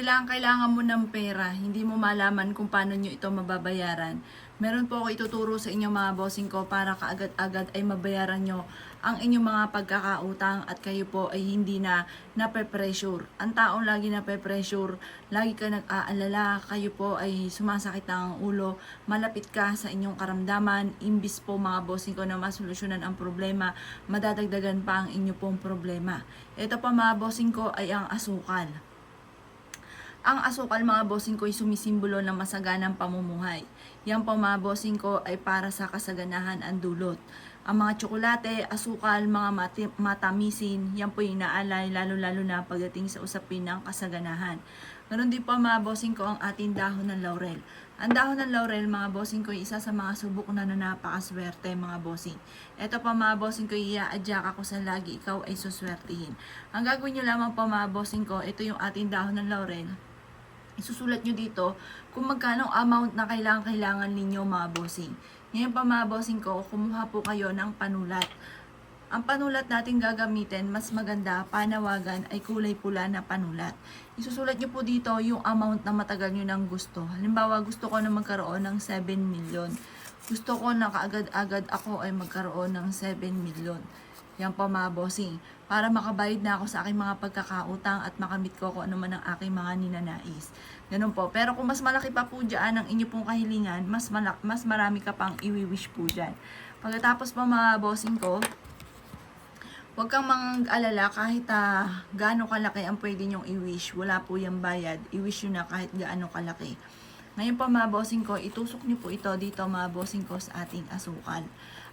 Kailangan mo ng pera, hindi mo malaman kung paano nyo ito mababayaran. Meron po ako ituturo sa inyo mga bossing ko para kaagad-agad ay mabayaran nyo ang inyong mga pagkakautang at kayo po ay hindi na nape-pressure. Ang taong lagi nape-pressure, lagi ka nag-aalala, kayo po ay sumasakit ang ulo, malapit ka sa inyong karamdaman, imbis po mga bossing ko na masolusyonan ang problema, madadagdagan pa ang inyo pong problema. Ito pa mga bossing ko ay ang asukal. Ang asukal mga bossing ko ay sumisimbolo ng masaganang pamumuhay. Yan po mga bossing ko ay para sa kasaganahan ang dulot. Ang mga tsokolate, asukal, mga matamisin, yan po yung inaalay lalo-lalo na pagdating sa usapin ng kasaganahan. Ganon din po mga bossing ko ang ating dahon ng laurel. Ang dahon ng laurel mga bossing ko ay isa sa mga subok na napakaswerte mga bossing. Ito pa mga bossing ko, i-adjust ako sa lagi ikaw ay suswertihin. Ang gagawin nyo lamang po mga bossing ko, ito yung ating dahon ng laurel. Isusulat nyo dito kung magkano amount na kailangan ninyo mga bossing. Ngayon pa mga bossing ko, kumuha po kayo ng panulat. Ang panulat natin gagamitin, mas maganda, panawagan ay kulay pula na panulat. Isusulat nyo po dito yung amount na matagal nyo nang gusto. Halimbawa, gusto ko na magkaroon ng 7 million. Gusto ko na kaagad-agad ako ay magkaroon ng 7 million. Yan po mga bossing. Para makabayad na ako sa aking mga pagkakautang at makamit ko kung ano man ang aking mga ninanais. Ganun po. Pero kung mas malaki pa po dyan ang inyo pong kahilingan, mas marami ka pang iwi-wish po dyan. Pagkatapos po mga bossing ko, huwag kang mag-alala kahit gaano kalaki ang pwede nyong i-wish. Wala po yung bayad. I-wish nyo na kahit gaano kalaki. Ngayon po mga bossing ko, itusok nyo po ito dito mga bossing ko sa ating asukal.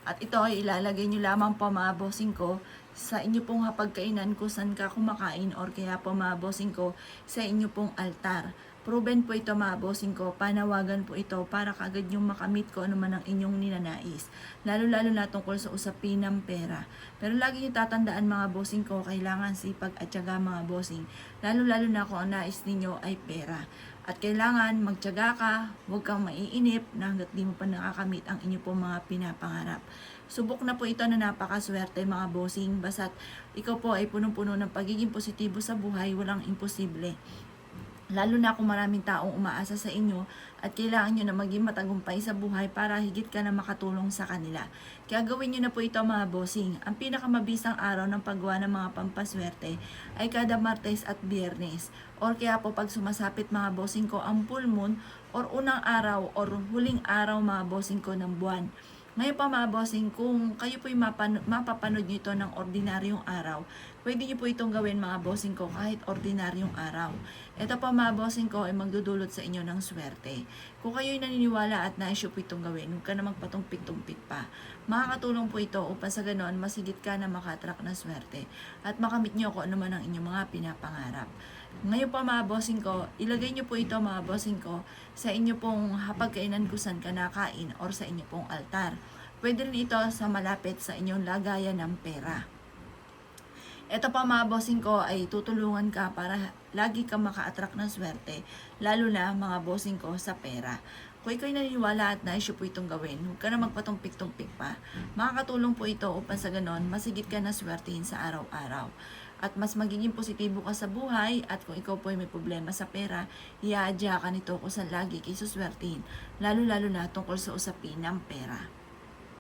At ito ay ilalagay nyo lamang po mga bossing ko sa inyo pong hapagkainan kung saan ka kumakain or kaya po mga bossing ko sa inyo pong altar. Proven po ito mga bossing ko, panawagan po ito para kaagad yung makamit ko ano man ang inyong ninanais. Lalo-lalo na tungkol sa usapin ng pera. Pero lagi nyo tatandaan mga bossing ko, kailangan sipag at tiyaga mga bossing. Lalo-lalo na kung ang nais ninyo ay pera. At kailangan magtiyaga ka, huwag kang maiinip na hanggat di mo pa nakakamit ang inyo pong mga pinapangarap. Subok na po ito na napakaswerte mga bossing, basta't ikaw po ay punong-puno ng pagiging positibo sa buhay, walang imposible. Lalo na kung maraming taong umaasa sa inyo at kailangan nyo na maging matagumpay sa buhay para higit ka na makatulong sa kanila. Kaya gawin nyo na po ito mga bossing. Ang pinakamabisang araw ng paggawa ng mga pampaswerte ay kada Martes at Biyernes. Or kaya po pag sumasapit mga bossing ko ang full moon or unang araw or huling araw mga bossing ko ng buwan. Ngayon pa mga bossing, kung kayo po'y mapapanood nyo ito ng ordinaryong araw, pwede nyo po itong gawin mga bossing ko kahit ordinaryong araw. Ito pa mga bossing ko ay magdudulot sa inyo ng swerte. Kung kayo'y naniniwala at nais nyo po itong gawin, huwag ka na magpatumpik-tumpik pa. Makakatulong po ito upang sa ganon masigit ka na maka-attract na swerte at makamit nyo kung ano man ang inyong mga pinapangarap. Ngayon pa mga bossing ko, ilagay nyo po ito mga bossing ko sa inyo pong hapagkainan kung saan ka nakain or sa inyo pong altar. Pwede rin ito sa malapit sa inyong lagayan ng pera. Ito pa mga bossing ko ay tutulungan ka para lagi ka maka-attract ng swerte, lalo na mga bossing ko sa pera. Kung ikaw'y naniniwala at nais po itong gawin, huwag ka na magpatumpik-tumpik pa. Makakatulong po ito upang sa ganon, masigit ka na swertihin sa araw-araw. At mas magiging positibo ka sa buhay at kung ikaw po ay may problema sa pera, iaadya ka nito kung saan lagi kayo suswertihin, lalo-lalo na tungkol sa usapin ng pera.